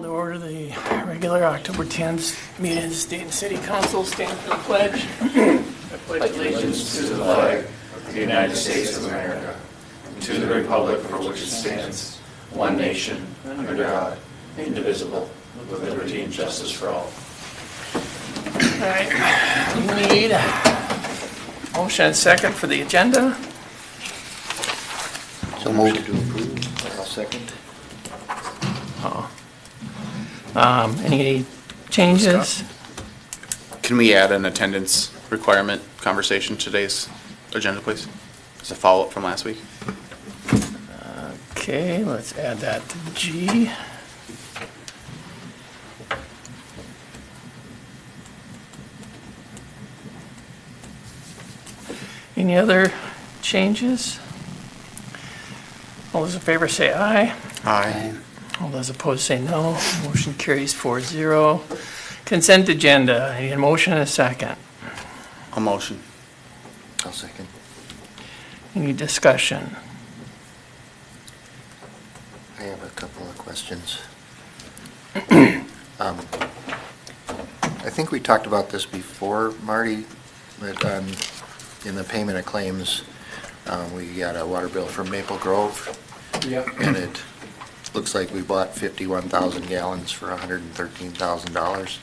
Call to order the regular October 10th meeting of the State and City Council. Stand for the pledge. I pledge allegiance to the flag of the United States of America and to the republic for which it stands, one nation, under God, indivisible, with liberty and justice for all. All right, we need a motion and second for the agenda. So moved to approve. I'll second. Any changes? Can we add an attendance requirement conversation to today's agenda, please? As a follow-up from last week. Okay, let's add that to G. Any other changes? All those in favor say aye. Aye. All those opposed say no. Motion carries 4-0. Consent agenda. I need a motion and a second. A motion. I'll second. Any discussion? I have a couple of questions. I think we talked about this before, Marty, but in the payment of claims, we got a water bill from Maple Grove. Yep. And it looks like we bought 51,000 gallons for $113,000.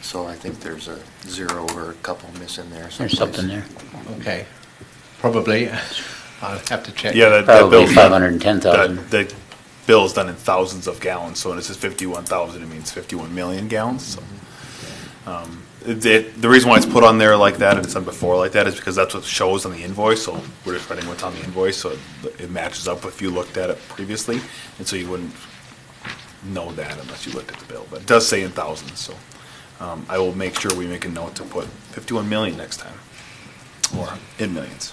So I think there's a zero or a couple missing there. There's something there. Okay, probably. I'll have to check. Yeah, that Probably bill's 510,000. The bill is done in thousands of gallons, so when it says 51,000, it means 51 million gallons. So, the reason why it's put on there like that and it's done before like that is because that's what shows on the invoice. So we're just writing what's on the invoice, so it matches up if you looked at it previously, and so you wouldn't know that unless you looked at the bill. But it does say in thousands, so I will make sure we make a note to put 51 million next time, or in millions.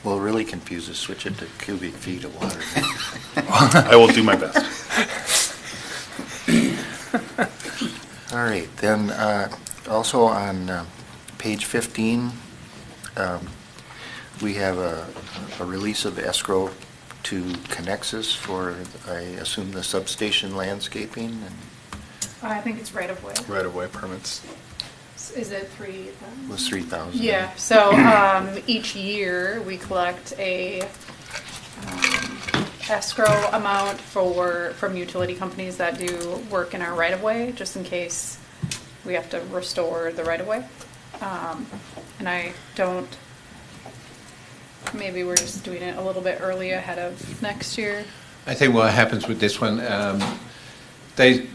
Well, really confused, switch it to cubic feet of water. I will do my best. All right, then also on page 15, we have a release of escrow to Connexus for, I assume, the substation landscaping. And I think it's right of way. Right of way permits. Is it 3,000? was 3,000. Yeah, so each year we collect a escrow amount from utility companies that do work in our right of way, just in case we have to restore the right of way. And I don't, maybe we're just doing it a little bit early ahead of next year. I think what happens with this one, they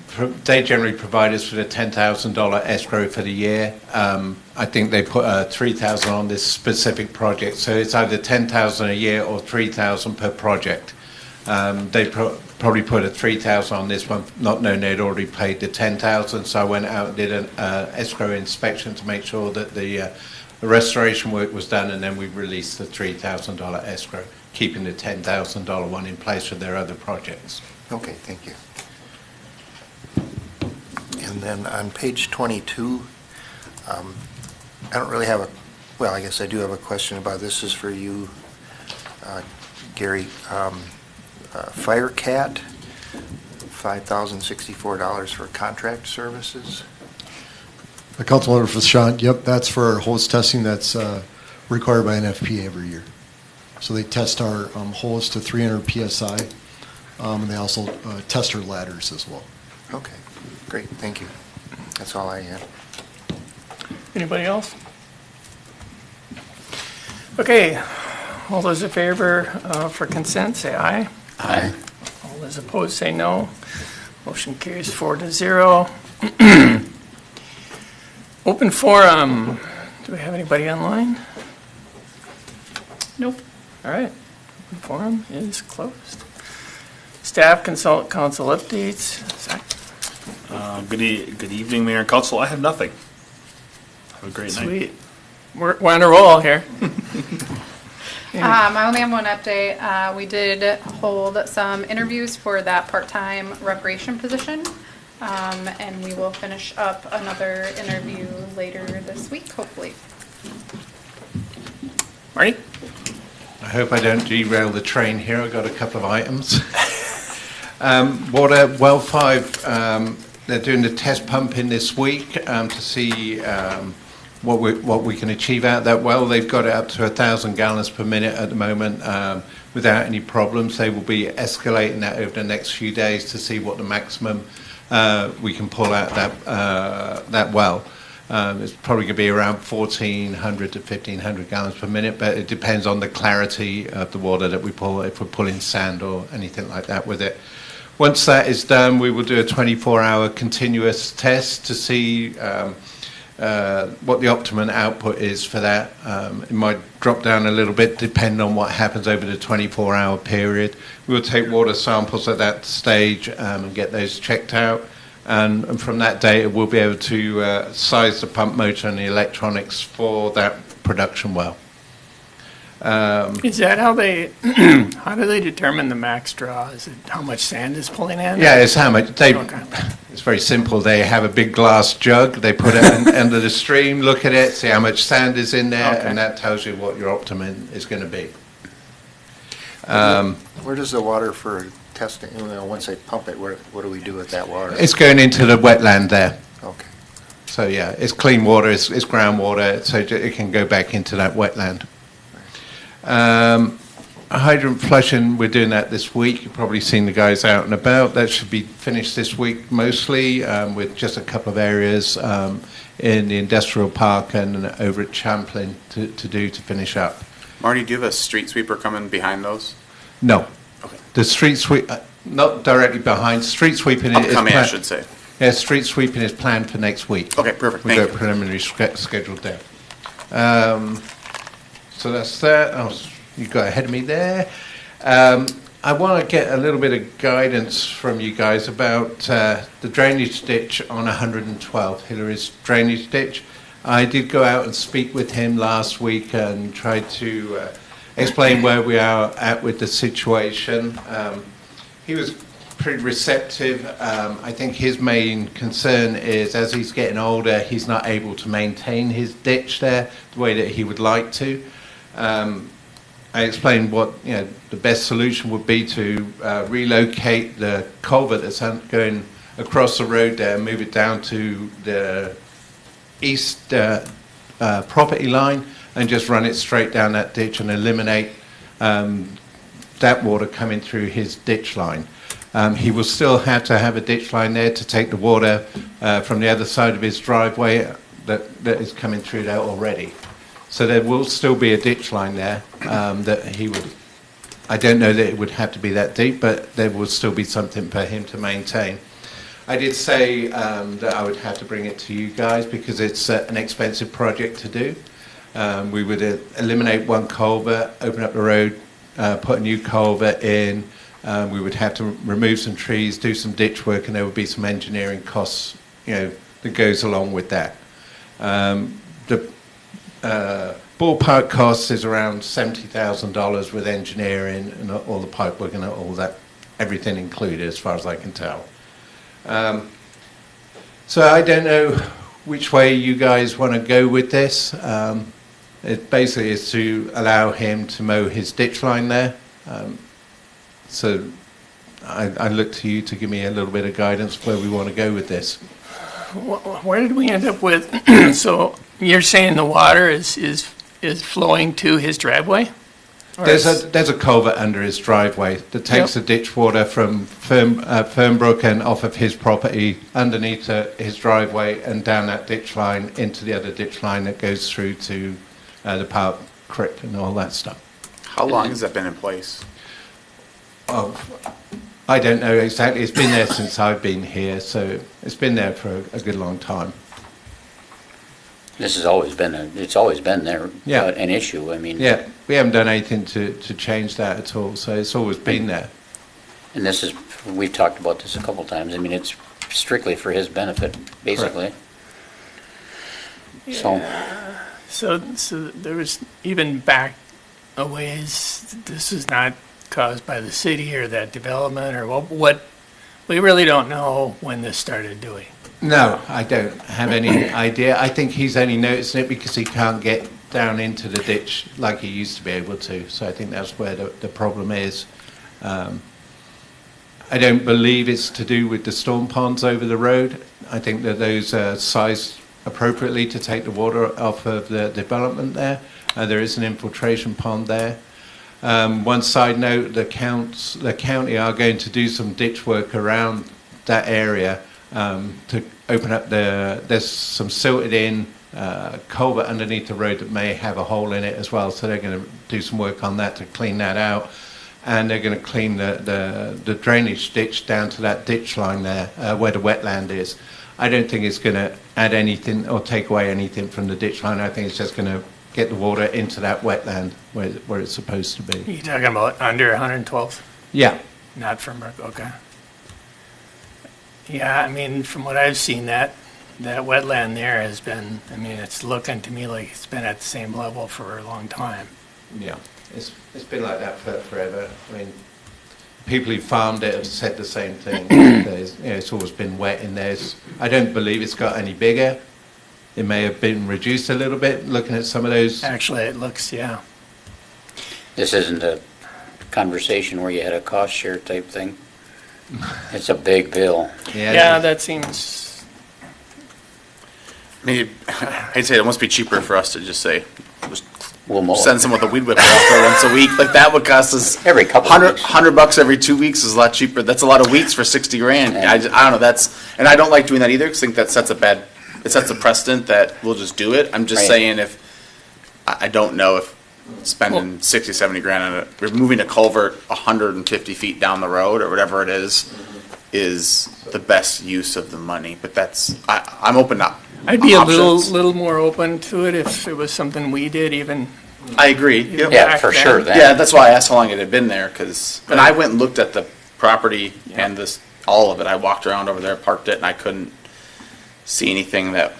generally provide us with a $10,000 escrow for the year. I think they put $3,000 on this specific project, so it's either $10,000 a year or $3,000 per project. They probably put a $3,000 on this one, not knowing they'd already paid the $10,000. So I went out and did an escrow inspection to make sure that the restoration work was done, and then we released the $3,000 escrow, keeping the $10,000 one in place for their other projects. Okay, thank you. And then on page 22, I don't really have well, I guess I do have a question about this. Is for you, Gary. FireCat, $5,064 for contract services. A council order for Sean. Yep, that's for our hose testing that's required by NFPA every year. So they test our hose to 300 PSI, and they also test our ladders as well. Okay, great, thank you. That's all I had. Anybody else? Okay, all those in favor for consent say aye. Aye. All those opposed say no. Motion carries 4-0. Open forum. Do we have anybody online? Nope. All right. Open forum is closed. Staff consult council updates. Zach? Good evening, Mayor and Council. I have nothing. Have a great night. Sweet. We're on a roll here. I only have one update. We did hold some interviews for that part-time recreation position, and we will finish up another interview later this week, hopefully. Marty? I hope I don't derail the train here. I've got a couple of items. Water, well 5, they're doing the test pumping this week to see what we can achieve out of that well. They've got it up to 1,000 gallons per minute at the moment without any problems. They will be escalating that over the next few days to see what the maximum we can pull out that well. It's probably going to be around 1,400 to 1,500 gallons per minute, but it depends on the clarity of the water that we pull, if we're pulling sand or anything like that with it. Once that is done, we will do a 24-hour continuous test to see what the optimum output is for that. It might drop down a little bit depending on what happens over the 24-hour period. We'll take water samples at that stage and get those checked out. And from that data, we'll be able to size the pump motor and the electronics for that production well. Is that how they, how do they determine the max draw? Is it how much sand is pulling in? Yeah, it's how much. Okay. It's very simple. They have a big glass jug. They put it under the stream, look at it, see how much sand is in there, Okay. and that tells you what your optimum is going to be. Where does the water for testing, once they pump it, what do we do with that water? It's going into the wetland there. Okay. So yeah, it's clean water, it's groundwater, so it can go back into that wetland. Hydrant flushing, we're doing that this week. You've probably seen the guys out and about. That should be finished this week mostly, with just a couple of areas in the industrial park and over at Champlain to finish up. Marty, do you have a street sweeper coming behind those? No. Okay. The street sweep, not directly behind. Street sweeping is Upcoming, I should say. Yeah, street sweeping is planned for next week. Okay, perfect. We've Thank got you. preliminary scheduled there. So that's that. Oh, you got ahead of me there. I want to get a little bit of guidance from you guys about the drainage ditch on 112, Hillary's drainage ditch. I did go out and speak with him last week and tried to explain where we are at with the situation. He was pretty receptive. I think his main concern is as he's getting older, he's not able to maintain his ditch there the way that he would like to. I explained what the best solution would be to relocate the culvert that's going across the road there, move it down to the east property line, and just run it straight down that ditch and eliminate that water coming through his ditch line. He will still have to have a ditch line there to take the water from the other side of his driveway that is coming through there already. So there will still be a ditch line there that he would, I don't know that it would have to be that deep, but there will still be something for him to maintain. I did say that I would have to bring it to you guys because it's an expensive project to do. We would eliminate one culvert, open up the road, put a new culvert in. We would have to remove some trees, do some ditch work, and there would be some engineering costs, that goes along with that. The ballpark cost is around $70,000 with engineering and all the pipe work and all that, everything included as far as I can tell. So I don't know which way you guys want to go with this. It basically is to allow him to mow his ditch line there. So I look to you to give me a little bit of guidance where we want to go with this. Where did we end up with, so you're saying the water is flowing to his driveway? Or There's a culvert under his driveway that takes the ditch water from Fernbrook and off of his property underneath his driveway and down that ditch line into the other ditch line that goes through to the Park Creek and all that stuff. How long has that been in place? Oh, I don't know exactly. It's been there since I've been here, so it's been there for a good long time. This has always been it's always been there. Yeah. An issue. I mean. Yeah, we haven't done anything to change that at all, so it's always been there. And this is, we've talked about this a couple times. I mean, it's strictly for his benefit, basically. So there was even back a ways, this is not caused by the city or that development or what we really don't know when this started doing. No, I don't have any idea. I think he's only noticing it because he can't get down into the ditch like he used to be able to. So I think that's where the problem is. I don't believe it's to do with the storm ponds over the road. I think that those are sized appropriately to take the water off of the development there. There is an infiltration pond there. One side note, the county are going to do some ditch work around that area to open up there's some silted in culvert underneath the road that may have a hole in it as well. So they're going to do some work on that to clean that out. And they're going to clean the drainage ditch down to that ditch line there where the wetland is. I don't think it's going to add anything or take away anything from the ditch line. I think it's just going to get the water into that wetland where it's supposed to be. You talking about under 112th? Yeah. Not from, okay. Yeah, I mean, from what I've seen, that wetland there has been, I mean, it's looking to me like it's been at the same level for a long time. Yeah. It's been like that forever. I mean, people who farmed it have said the same thing. It's always been wet in there. I don't believe it's got any bigger. It may have been reduced a little bit, looking at some of those. Actually, it looks, yeah. This isn't a conversation where you had a cost share type thing. It's a big bill. Yeah, that seems, I mean, I'd say it must be cheaper for us to just say, just We'll mow it. send someone with a weed whipper out there once a week. Like that would cost us Every couple of weeks. $100 every 2 weeks is a lot cheaper. That's a lot of weeks for 60 grand. Yeah. I don't know. And I don't like doing that either because I think that sets a precedent that we'll just do it. I'm just Right. saying I don't know if spending 60, 70 grand on it, removing a culvert 150 feet down the road or whatever it is the best use of the money. But I'm open up. I'd be a options. little more open to it if it was something we did even. I agree. Yep. Yeah, back for then. sure. That. Yeah, that's why I asked how long it had been there, and I went and looked at the property and all of it. I walked around over there, parked it, and I couldn't see anything that,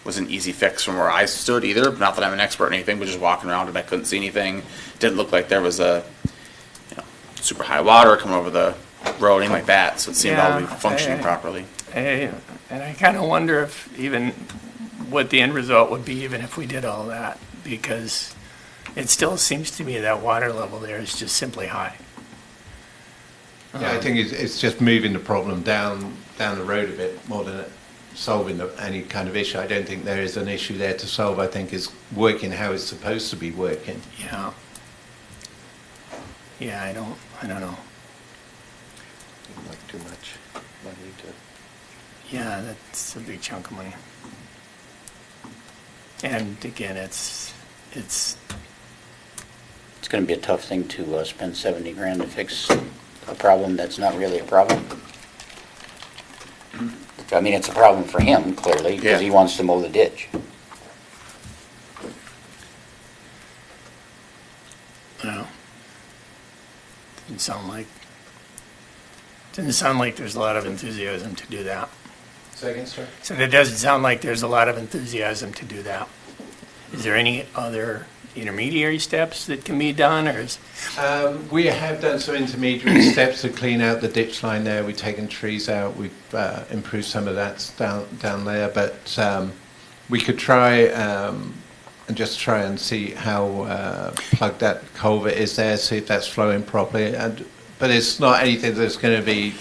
was an easy fix from where I stood either. Not that I'm an expert in anything, but just walking around and I couldn't see anything. Didn't look like there was a, super high water coming over the road, anything like that, so it seemed all to be functioning properly. And I kind of wonder if even what the end result would be even if we did all that, because it still seems to me that water level there is just simply high. Yeah, I think it's just moving the problem down the road a bit more than solving any kind of issue. I don't think there is an issue there to solve. I think it's working how it's supposed to be working. Yeah. Yeah, I don't know. Like too much money to. Yeah, that's a big chunk of money. And again, it's It's going to be a tough thing to spend 70 grand to fix a problem that's not really a problem. I mean, it's a problem for him, clearly, because Yeah. he wants to mow the ditch. well, didn't sound like there's a lot of enthusiasm to do that. Second, sir. So it doesn't sound like there's a lot of enthusiasm to do that. Is there any other intermediary steps that can be done, or is? We have done some intermediate steps to clean out the ditch line there. We've taken trees out. We've improved some of that down there. But we could try and try and see how plugged that culvert is there, see if that's flowing properly. But it's not anything that's going to be,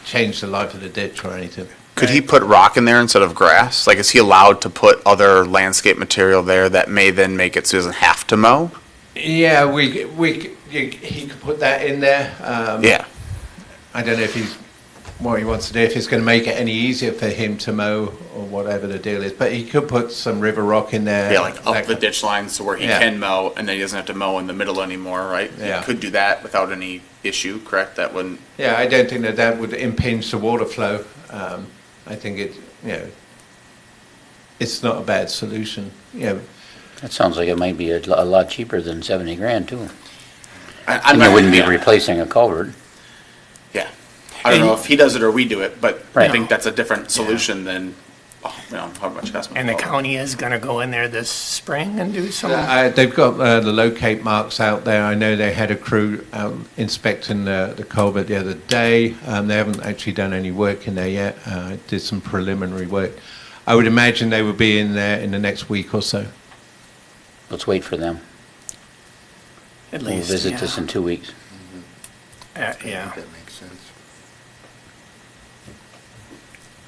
change the life of the ditch or anything. Could he put rock in there instead of grass? Like, is he allowed to put other landscape material there that may then make it so he doesn't have to mow? Yeah, he could put that in there. Yeah. I don't know if what he wants to do, if it's going to make it any easier for him to mow or whatever the deal is. But he could put some river rock in there. Yeah, like up the ditch line so where he Yeah. can mow, and then he doesn't have to mow in the middle anymore, right? Yeah. He could do that without any issue, correct? That wouldn't. Yeah, I don't think that would impinge the water flow. I think it's not a bad solution. That sounds like it might be a lot cheaper than 70 grand, too. I'm And not, you wouldn't be yeah. replacing a culvert. Yeah. I don't know if he does it or we do it, but I Right. think that's a different solution than, how much it costs. And the county is going to go in there this spring and do some. They've got the locate marks out there. I know they had a crew out inspecting the culvert the other day. They haven't actually done any work in there yet. Did some preliminary work. I would imagine they will be in there in the next week or so. Let's wait for them. At We'll least, visit yeah. this in 2 weeks. Yeah. That makes sense.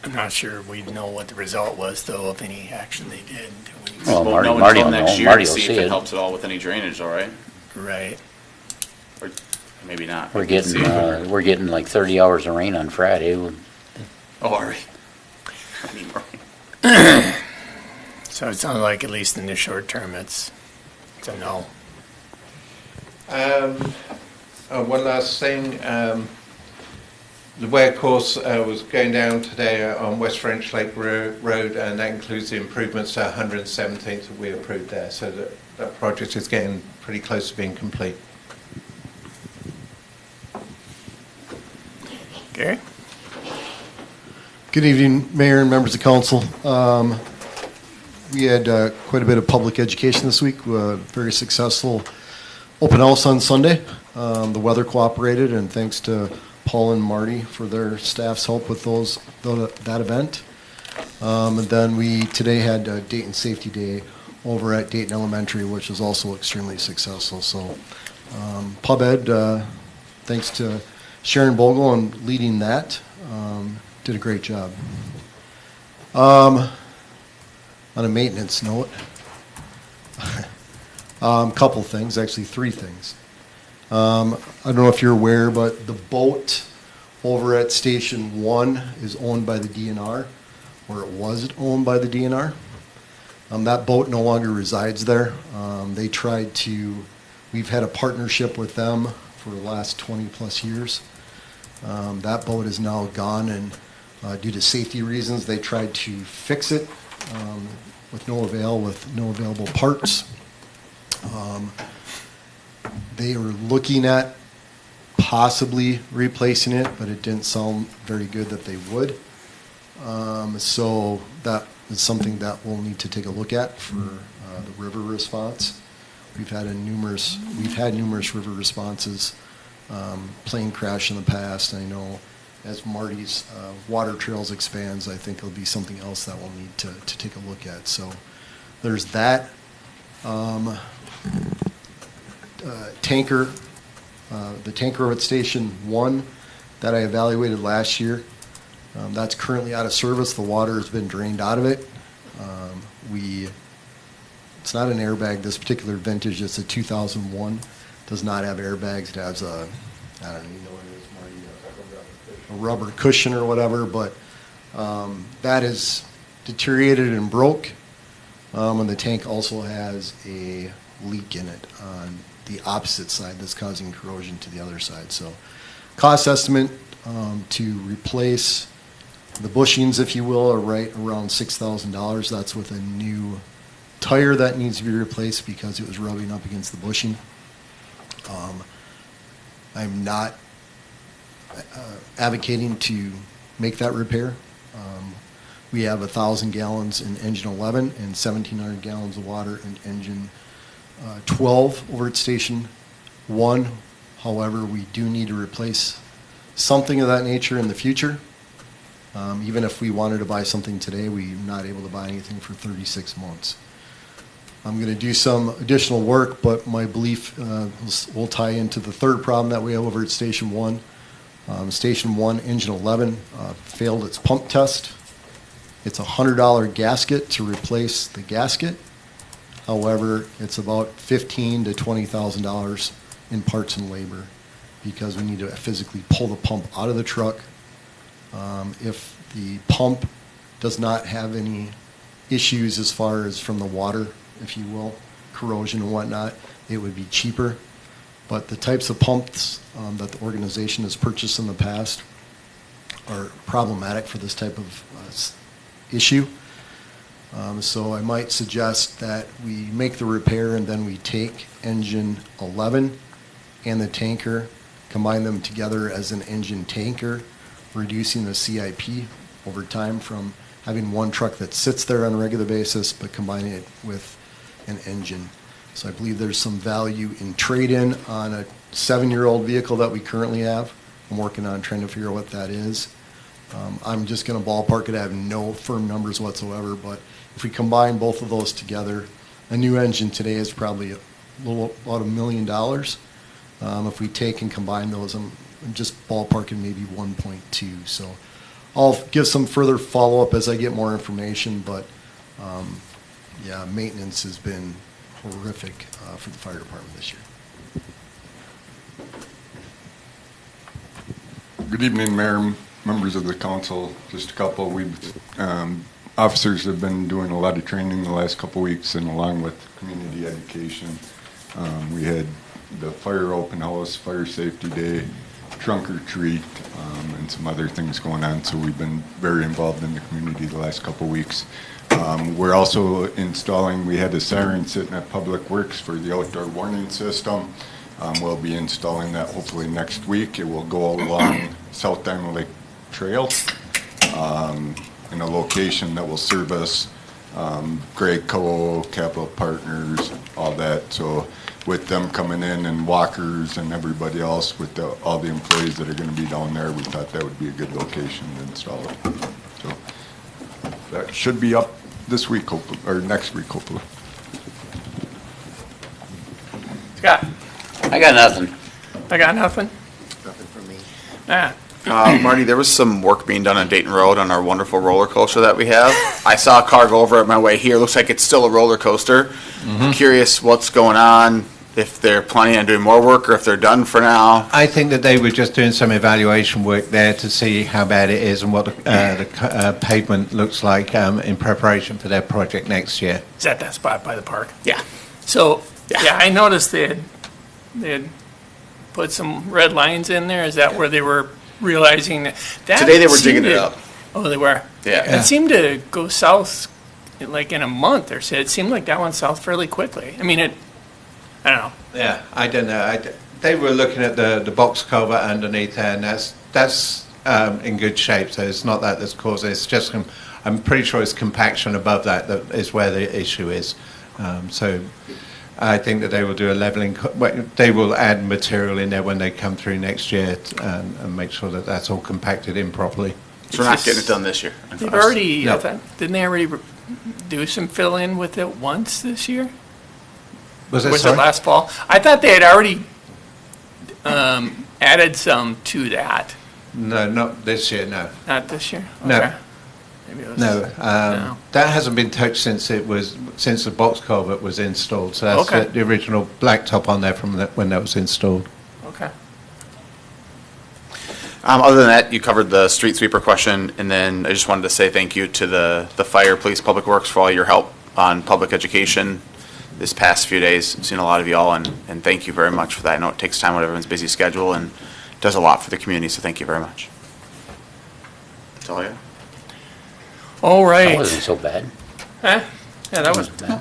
I'm not sure we know what the result was, though, of any action they did. Well, Won't know Marty until will next know. year Marty to will see see if it it. helps at all with any drainage, all right? Right. Or maybe not. We're We can getting, see. we're getting like 30 hours of rain on Friday. Oh, all right. I need more rain. So it sounds like, at least in the short term, it's a no. One last thing. The wear course was going down today on West French Lake Road, and that includes the improvements to 117th that we approved there. So that project is getting pretty close to being complete. Gary? Good evening, Mayor and members of council. We had quite a bit of public education this week, very successful open house on Sunday. The weather cooperated, and thanks to Paul and Marty for their staff's help with that event. And then we today had Dayton Safety Day over at Dayton Elementary, which was also extremely successful. So Pub Ed, thanks to Sharon Bogle on leading that, did a great job. On a maintenance note, couple things, actually three things. I don't know if you're aware, but the boat over at Station 1 is owned by the DNR, or it was owned by the DNR. That boat no longer resides there. We've had a partnership with them for the last 20 plus years. That boat is now gone, and due to safety reasons, they tried to fix it with no avail, with no available parts. They were looking at possibly replacing it, but it didn't sound very good that they would. So that is something that we'll need to take a look at for the river response. We've had numerous river responses, plane crash in the past. I know as Marty's water trails expands, I think it'll be something else that we'll need to take a look at. So there's that. Tanker, the tanker at Station 1 that I evaluated last year, that's currently out of service. The water has been drained out of it. It's not an airbag, this particular vintage. It's a 2001. Does not have airbags. It has I don't even know what it is, Marty, a rubber cushion or whatever, but that is deteriorated and broke. And the tank also has a leak in it on the opposite side that's causing corrosion to the other side. So cost estimate to replace the bushings, if you will, are right around $6,000. That's with a new tire that needs to be replaced because it was rubbing up against the bushing. I'm not advocating to make that repair. We have 1,000 gallons in engine 11 and 1,700 gallons of water in engine 12 over at Station 1. However, we do need to replace something of that nature in the future. Even if we wanted to buy something today, we're not able to buy anything for 36 months. I'm going to do some additional work, but my belief will tie into the third problem that we have over at Station 1. Station 1, engine 11, failed its pump test. It's a $100 gasket to replace the gasket. However, it's about $15,000 to $20,000 in parts and labor because we need to physically pull the pump out of the truck. If the pump does not have any issues as far as from the water, if you will, corrosion and whatnot, it would be cheaper. But the types of pumps that the organization has purchased in the past are problematic for this type of issue. So I might suggest that we make the repair and then we take engine 11 and the tanker, combine them together as an engine tanker, reducing the CIP over time from having one truck that sits there on a regular basis, but combining it with an engine. So I believe there's some value in trade-in on a 7-year-old vehicle that we currently have. I'm working on trying to figure out what that is. I'm just going to ballpark it. I have no firm numbers whatsoever, but if we combine both of those together, a new engine today is probably about $1 million. If we take and combine those, I'm just ballparking maybe 1.2. So I'll give some further follow-up as I get more information, but, yeah, maintenance has been horrific for the fire department this year. Good evening, Mayor, members of the council. Just a couple. Officers have been doing a lot of training the last couple weeks, and along with community education, we had the fire open house, fire safety day, trunk or treat, and some other things going on. So we've been very involved in the community the last couple weeks. We're also installing. We had a siren sitting at Public Works for the outdoor warning system. We'll be installing that hopefully next week. It will go along South Diamond Lake Trail in a location that will service Greg Co., Capital Partners, all that. So with them coming in and walkers and everybody else, with all the employees that are going to be down there, we thought that would be a good location to install it. So that should be up this week, hopefully, or next week, hopefully. Scott? I got nothing. I got nothing. Nothing from me. Ah, Marty, there was some work being done on Dayton Road on our wonderful roller coaster that we have. I saw a car go over at my way here. Looks like it's still a roller coaster. Curious what's going on, if they're planning on doing more work or if they're done for now. I think that they were just doing some evaluation work there to see how bad it is and what the pavement looks like in preparation for their project next year. is that spot by the park? Yeah. So, yeah, I noticed they had put some red lines in there. Is that where they were realizing that? Today they were seemed digging it to- up. Oh, they were? Yeah. It seemed to go south like in a month or so. It seemed like that went south fairly quickly. I mean, I don't know. Yeah, I don't know. They were looking at the box culvert underneath there, and that's in good shape. So it's not that that's caused it. It's just I'm pretty sure it's compaction above that is where the issue is. So I think that they will do a leveling. They will add material in there when they come through next year and make sure that that's all compacted in properly. So we're not getting it done this year. They've already, No. didn't they already do some fill-in with it once this year? Was Was it sorry? last fall? I thought they had already added some to that. No, not this year. No. Not this year? No. Okay. Maybe it was. No, No. that hasn't been touched since the box culvert was installed. So that's Okay. the original blacktop on there from when that was installed. Okay. Other than that, you covered the street sweeper question, and then I just wanted to say thank you to the fire, police, public works for all your help on public education this past few days. I've seen a lot of y'all, and thank you very much for that. I know it takes time with everyone's busy schedule and does a lot for the community, so thank you very much. That's all I got. All That right. wasn't so bad. Huh? Yeah, that was, Wasn't bad.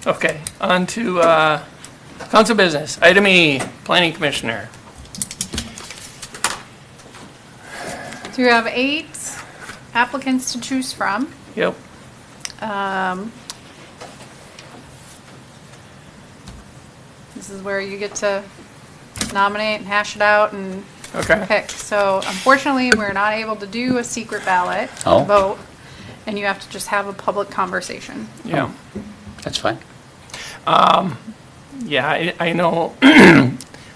okay, on to council business. Item E, planning commissioner. So you have 8 applicants to choose from. Yep. This is where you get to nominate and hash it out and Okay. pick. So unfortunately, we're not able to do a secret ballot Oh. vote, and you have to just have a public conversation. Yeah. That's fine. Yeah, I know,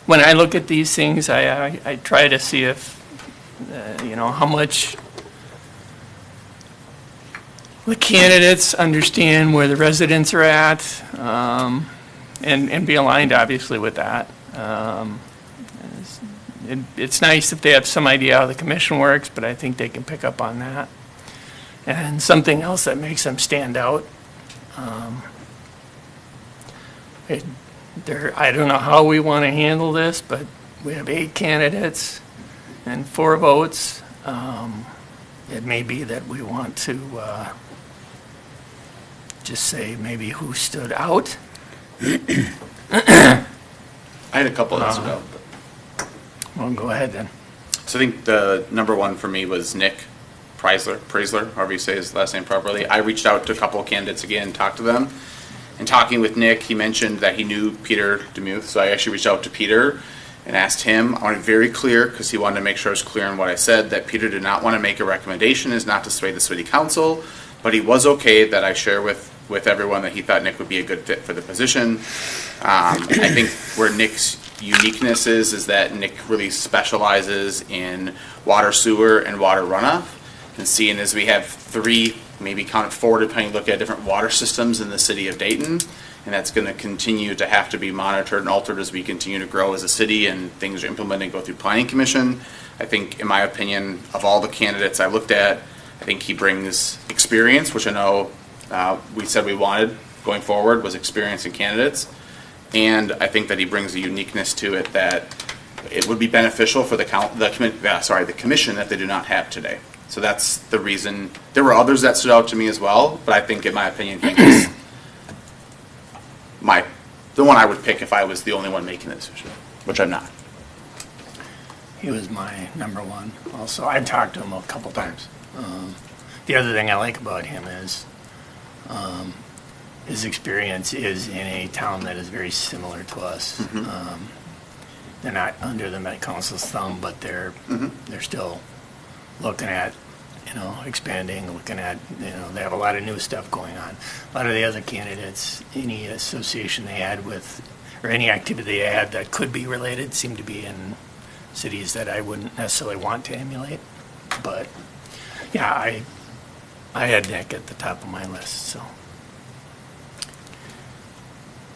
when I look at these things, I try to see if, how much the candidates understand where the residents are at, and be aligned, obviously, with that. It's nice if they have some idea how the commission works, but I think they can pick up on that. And something else that makes them stand out. I don't know how we want to handle this, but we have 8 candidates and 4 votes. It may be that we want to just say maybe who stood out. I had a couple that stood out. Well, go ahead then. So I think the number one for me was Nick Preisler, however you say his last name properly. I reached out to a couple of candidates again, talked to them. And talking with Nick, he mentioned that he knew Peter DeMuth, so I actually reached out to Peter and asked him. I wanted it very clear, because he wanted to make sure I was clear on what I said, that Peter did not want to make a recommendation, is not to sway the city council, but he was okay that I share with everyone that he thought Nick would be a good fit for the position. I think where Nick's uniqueness is that Nick really specializes in water, sewer, and water runoff. And seeing as we have 3, maybe count it 4, depending on look at different water systems in the city of Dayton, and that's going to continue to have to be monitored and altered as we continue to grow as a city and things are implemented and go through planning commission. I think, in my opinion, of all the candidates I looked at, I think he brings experience, which I know we said we wanted going forward was experience in candidates. And I think that he brings a uniqueness to it that it would be beneficial for the commission that they do not have today. So that's the reason. There were others that stood out to me as well, but I think, in my opinion, Nick is the one I would pick if I was the only one making the decision, which I'm not. He was my number one also. I've talked to him a couple times. The other thing I like about him is his experience is in a town that is very similar to us. They're not under the Met Council's thumb, but they're still looking at, expanding, looking at, they have a lot of new stuff going on. A lot of the other candidates, any association they had with, or any activity they had that could be related, seemed to be in cities that I wouldn't necessarily want to emulate. But yeah, I had Nick at the top of my list, so.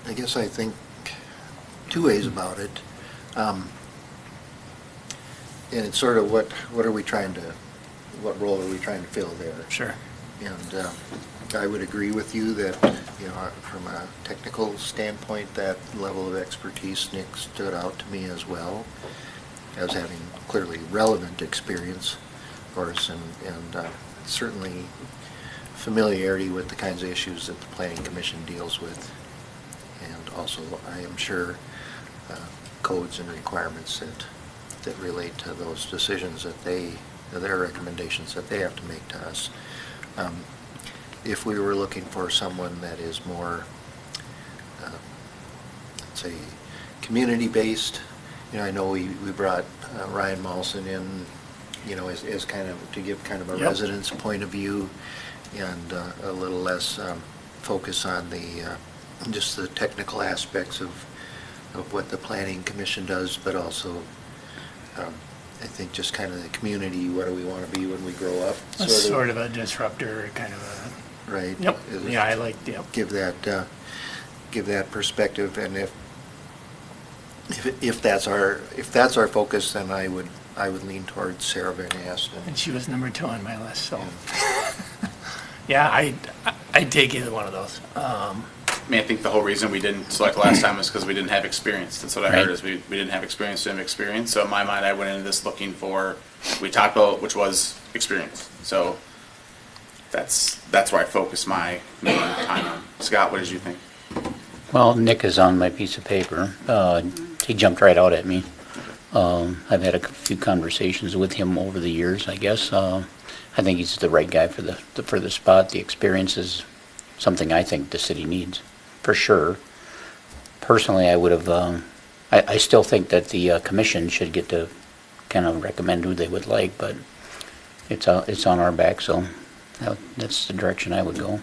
I guess I think 2 ways about it. And it's sort of what role are we trying to fill there? Sure. And I would agree with you that, from a technical standpoint, that level of expertise, Nick stood out to me as well as having clearly relevant experience, of course, and certainly familiarity with the kinds of issues that the Planning Commission deals with. And also, I am sure, codes and requirements that relate to those decisions that their recommendations that they have to make to us. If we were looking for someone that is more, let's say, community-based, I know we brought Ryan Maulson in, as kind of, to give kind of a resident's point of view and a little less focus on just the technical aspects of what the Planning Commission does, but also I think just kind of the community, what do we want to be when we grow up? Sort of a disruptor, kind of a. Right. Yep. Yeah, I like, yep. Give that perspective, and if that's our focus, then I would lean towards Sarah Van Asten. And she was number 2 on my list, so. Yeah, I'd take either one of those. I think the whole reason we didn't select last time was because we didn't have experience. That's what I heard, Right. is we didn't have experience, didn't have experience. So in my mind, I went into this looking for, we talked about, which was experience. So that's where I focused my main time on. Scott, what did you think? Well, Nick is on my piece of paper. He jumped right out at me. I've had a few conversations with him over the years, I guess. I think he's the right guy for the spot. The experience is something I think the city needs, for sure. Personally, I would have, I still think that the commission should get to kind of recommend who they would like, but it's on our back, so that's the direction I would go.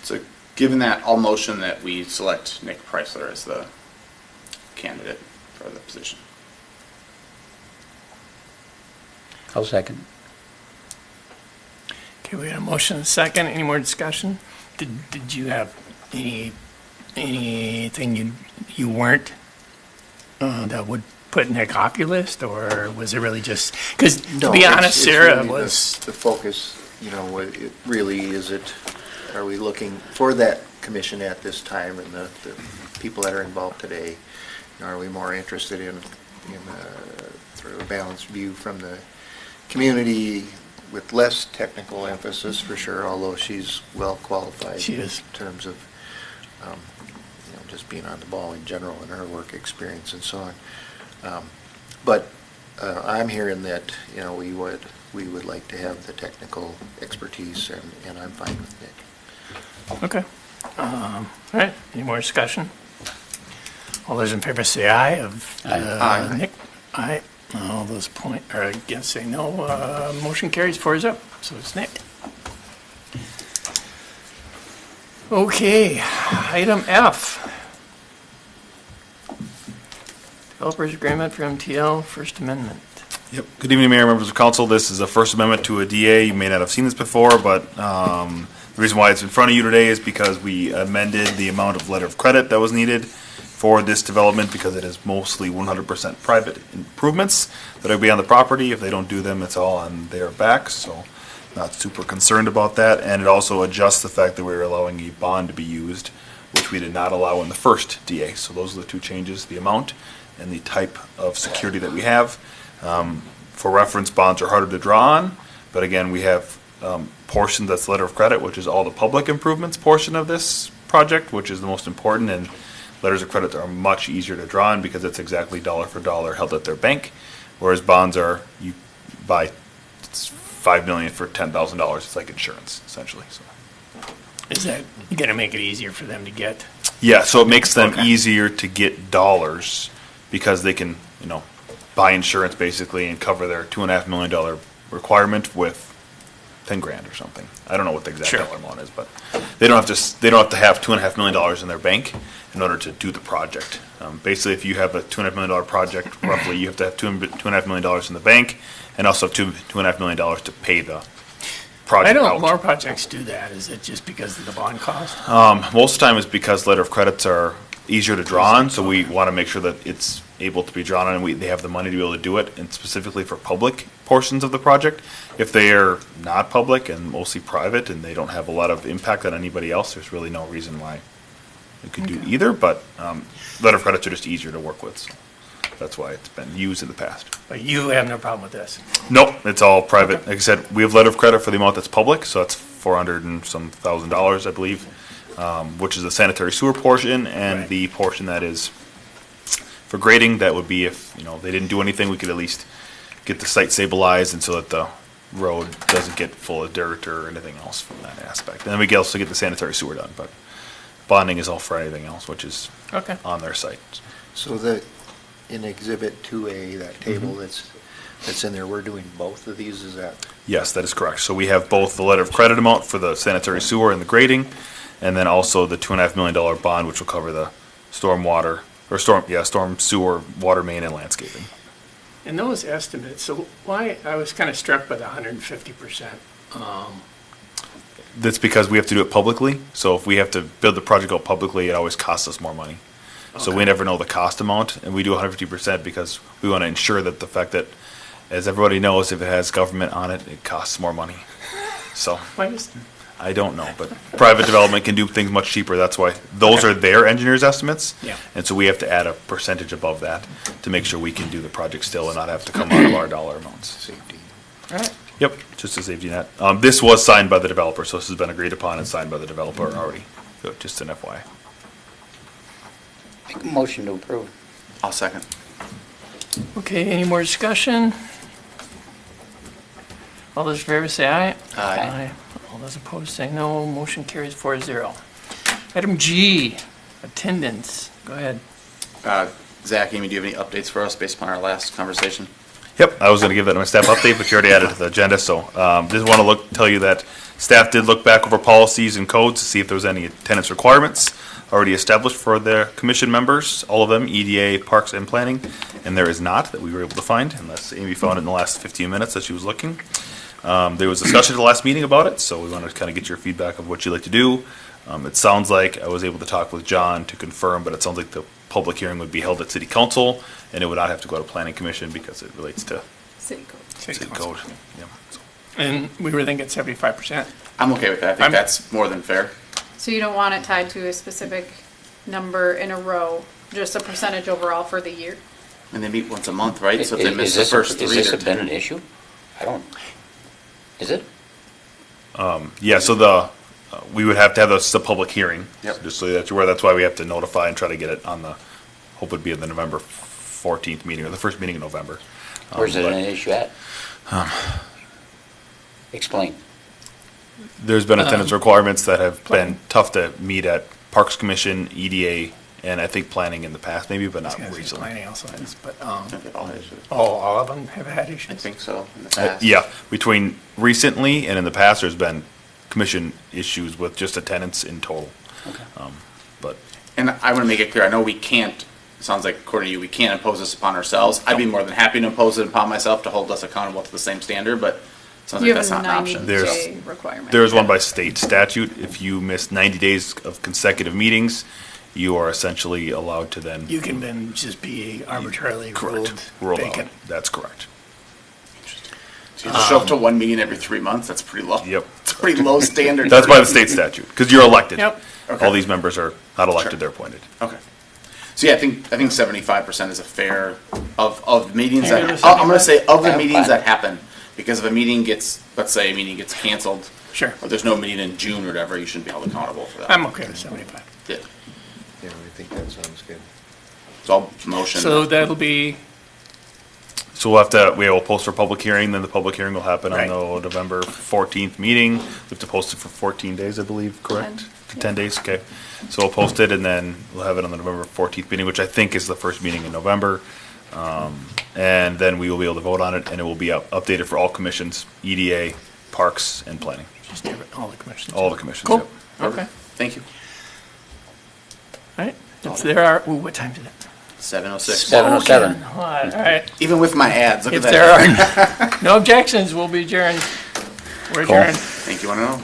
So given that, I'll motion that we select Nick Preisler as the candidate for the position. I'll second. Okay, we got a motion and a second. Any more discussion? Did you have anything you weren't that would put Nick off your list, or was it really just because to be honest, Sarah really was the focus. It really is it. Are we looking for that commission at this time, and the people that are involved today? Are we more interested in sort of a balanced view from the community with less technical emphasis, for sure, although she's well qualified. She is. In terms of just being on the ball in general and her work experience and so on. But I'm hearing that we would like to have the technical expertise, and I'm fine with Nick. okay. All right. Any more discussion? All those in favor say aye. Aye. Nick. Aye. All those against say no. Motion carries 4-0. So it's Nick. Okay, item F. Developers Agreement for MTL, First Amendment. Yep. Good evening, Mayor, members of council. This is a First Amendment to a DA. You may not have seen this before, but the reason why it's in front of you today is because we amended the amount of letter of credit that was needed for this development because it is mostly 100% private improvements that will be on the property. If they don't do them, it's all on their backs, so not super concerned about that. And it also adjusts the fact that we're allowing a bond to be used, which we did not allow in the first DA. So those are the two changes, the amount and the type of security that we have. For reference, bonds are harder to draw on, but again, we have portion that's letter of credit, which is all the public improvements portion of this project, which is the most important, and letters of credit are much easier to draw on because it's exactly dollar for dollar held at their bank, whereas bonds are, you buy $5 million for $10,000. It's like insurance, essentially. So. Is that going to make it easier for them to get? Yeah, so it makes them Okay. easier to get dollars because they can, buy insurance basically and cover their $2.5 million requirement with 10 grand or something. I don't know what the exact Sure. dollar amount is, but they don't have to have $2.5 million in their bank in order to do the project. Basically, if you have a $2.5 million project, roughly you have to have $2.5 million in the bank and also have $2.5 million to pay the project I know out. more projects do that. Is it just because of the bond cost? Most of the time it's because letter of credits are easier to draw on, so we want to make sure that it's able to be drawn on and they have the money to be able to do it, and specifically for public portions of the project. If they are not public and mostly private and they don't have a lot of impact on anybody else, there's really no reason why you could do either, but letter of credits are just easier to work with, so that's why it's been used in the past. But you have no problem with this? Nope, it's all private. Like I said, we have letter of credit for the amount that's public, so that's $400 and some thousand, I believe, which is the sanitary sewer portion, and Right. the portion that is for grading, that would be if, they didn't do anything, we could at least get the site stabilized and so that the road doesn't get full of dirt or anything else from that aspect. And then we can also get the sanitary sewer done, but bonding is all for anything else, which is Okay. on their site. So in Exhibit 2A, that table that's in there, we're doing both of these, is that? Yes, that is correct. So we have both the letter of credit amount for the sanitary sewer and the grading, and then also the $2.5 million bond, which will cover the storm sewer, water main, and landscaping. And those estimates, so why, I was kind of struck by the 150%. That's because we have to do it publicly. So if we have to build the project out publicly, it always costs us more money. So we Okay. never know the cost amount, and we do 150% because we want to ensure that the fact that, as everybody knows, if it has government on it, it costs more money. So Why is, I don't know, but private development can do things much cheaper. That's why those are their engineers' estimates. Yeah. And so we have to add a percentage above that to make sure we can do the project still and not have to come out of our dollar amounts. Safety. all right, Yep, just a safety net. This was signed by the developer, so this has been agreed upon and signed by the developer already. So just an FYI. Make a motion to approve. I'll second. okay, any more discussion? All those in favor say aye. Aye. All those opposed say no. Motion carries 4-0. Item G, attendance. Go ahead. Zach, Amy, do you have any updates for us based upon our last conversation? Yep, I was going to give that in my staff update, but you already added it to the agenda, so just want to tell you that staff did look back over policies and codes to see if there was any attendance requirements already established for their commission members, all of them, EDA, Parks, and Planning, and there is not that we were able to find, unless Amy found it in the last 15 minutes that she was looking. There was discussion at the last meeting about it, so we wanted to kind of get your feedback of what you'd like to do. It sounds like I was able to talk with John to confirm, but it sounds like the public hearing would be held at City Council, and it would not have to go to Planning Commission because it relates to City code. City Code. Yeah. So- And we were thinking 75%. I'm okay with that. I think that's more than fair. So you don't want it tied to a specific number in a row, just a percentage overall for the year? And they meet once a month, right? So if they Is miss the this first Is three, this they're been an issue? I don't, is it? Yeah, so we would have to have the public hearing. Yep. Just so that you're aware, that's why we have to notify and try to get it on hope it'd be in the November 14th meeting, or the first meeting in November. Where's it But an issue at? Explain. There's been attendance requirements that have been tough to meet at Parks Commission, EDA, and I think Planning in the past, maybe, but not recently. Planning also has, but, I think all issues. all of them have had issues? I think so. In the past. Yeah, between recently and in the past, there's been commission issues with just attendance in total. But And I want to make it clear, I know we can't sounds like according to you, we can't impose this upon ourselves. I'd be more than happy to impose it upon myself to hold us accountable to the same standard, but it sounds You like have that's a not an option. 90-day requirement. There's one by state statute. If you miss 90 days of consecutive meetings, you are essentially allowed to then. You can then just be arbitrarily Correct. ruled Ruled out. vacant. That's correct. So you just show up to one meeting every 3 months, that's pretty low. Yep. It's a pretty low standard. That's by the state statute, because you're elected. Yep. Okay. All these members are not elected, Sure. they're appointed. Okay. So yeah, I think 75% is a fair of meetings Can you that, do the I'm gonna say of the I'm meetings fine. that happen. Because if a meeting gets, let's say a meeting gets canceled. Sure. Or there's no meeting in June or whatever, you shouldn't be held accountable for that. I'm okay with 75. Yeah. Yeah, I think that sounds good. So I'll motion. So that'll be, So we will post our public hearing, then the public hearing will happen on Right. the November 14th meeting. We have to post it for 14 days, I believe, correct? 10 days, okay. So we'll post it, and then we'll have it on the November 14th meeting, which I think is the first meeting in November. And then we will be able to vote on it, and it will be updated for all commissions, EDA, Parks, and Planning. just all the commissions. All the commissions, Cool. yep. Okay. Thank you. All right. If there are, ooh, what time is it? 7:06. 7:07. All right. Even with my ads, look at If that. there are no objections, we'll be adjourned. We're Cool. adjourned. Think you wanna know?